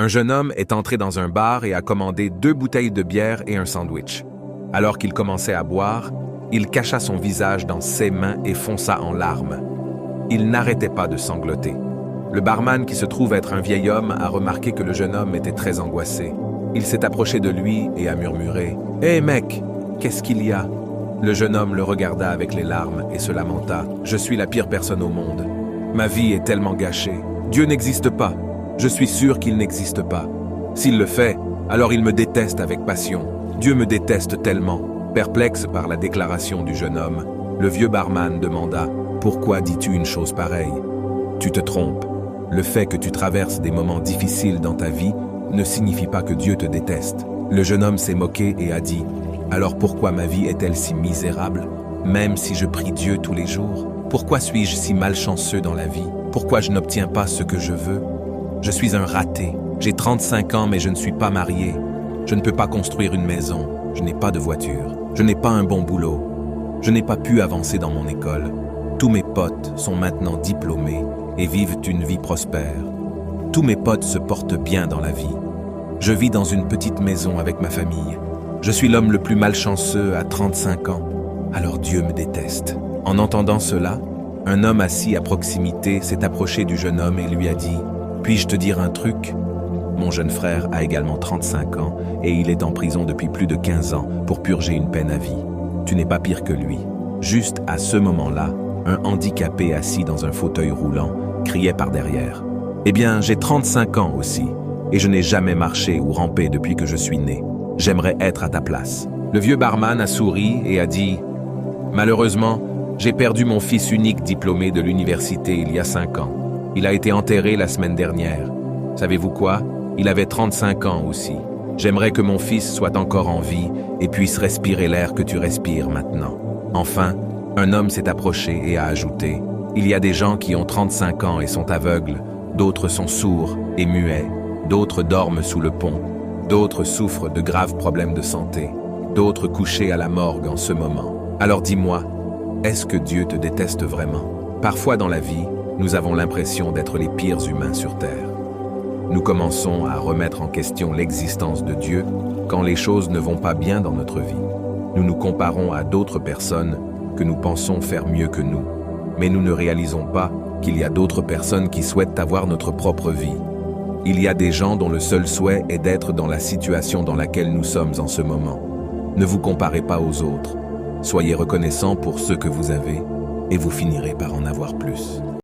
Un jeune homme est entré dans un bar et a commandé 2 bouteilles de bière et un sandwich. Alors qu'il commençait à boire, il cacha son visage dans ses mains et fonça en larmes. Il n'arrêtait pas de sangloter. Le barman, qui se trouve être un vieil homme, a remarqué que le jeune homme était très angoissé. Il s'est approché de lui et a murmuré « Hé mec, qu'est-ce qu'il y a ?» Le jeune homme le regarda avec les larmes et se lamenta « Je suis la pire personne au monde. Ma vie est tellement gâchée. Dieu n'existe pas. Je suis sûr qu'il n'existe pas. S'il le fait, alors il me déteste avec passion. Dieu me déteste tellement. » Perplexe par la déclaration du jeune homme, le vieux barman demanda « Pourquoi dis-tu une chose pareille ? Tu te trompes. Le fait que tu traverses des moments difficiles dans ta vie ne signifie pas que Dieu te déteste. » Le jeune homme s'est moqué et a dit « Alors pourquoi ma vie est-elle si misérable, même si je prie Dieu tous les jours? Pourquoi suis-je si malchanceux dans la vie? Pourquoi je n'obtiens pas ce que je veux? Je suis un raté. J'ai 35 ans mais je ne suis pas marié. Je ne peux pas construire une maison. Je n'ai pas de voiture. Je n'ai pas un bon boulot. Je n'ai pas pu avancer dans mon école. Tous mes potes sont maintenant diplômés et vivent une vie prospère. Tous mes potes se portent bien dans la vie. Je vis dans une petite maison avec ma famille. Je suis l'homme le plus malchanceux à 35 ans. Alors Dieu me déteste. En entendant cela, un homme assis à proximité s'est approché du jeune homme et lui a dit « Puis-je te dire un truc ? Mon jeune frère a également 35 ans et il est en prison depuis plus de 15 ans pour purger une peine à vie. Tu n'es pas pire que lui. » Juste à ce moment-là, un handicapé assis dans un fauteuil roulant criait par derrière. « Eh bien, j'ai 35 ans aussi et je n'ai jamais marché ou rampé depuis que je suis né. J'aimerais être à ta place. » Le vieux barman a souri et a dit « Malheureusement, j'ai perdu mon fils unique diplômé de l'université il y a 5 ans. Il a été enterré la semaine dernière. Savez-vous quoi ? Il avait 35 ans aussi. J'aimerais que mon fils soit encore en vie et puisse respirer l'air que tu respires maintenant. » Enfin, un homme s'est approché et a ajouté « Il y a des gens qui ont 35 ans et sont aveugles, d'autres sont sourds et muets, d'autres dorment sous le pont, d'autres souffrent de graves problèmes de santé, d'autres couchés à la morgue en ce moment. Alors dis-moi, est-ce que Dieu te déteste vraiment? Parfois dans la vie, nous avons l'impression d'être les pires humains sur Terre. Nous commençons à remettre en question l'existence de Dieu quand les choses ne vont pas bien dans notre vie. Nous nous comparons à d'autres personnes que nous pensons faire mieux que nous, mais nous ne réalisons pas qu'il y a d'autres personnes qui souhaitent avoir notre propre vie. Il y a des gens dont le seul souhait est d'être dans la situation dans laquelle nous sommes en ce moment. Ne vous comparez pas aux autres. Soyez reconnaissants pour ce que vous avez et vous finirez par en avoir plus.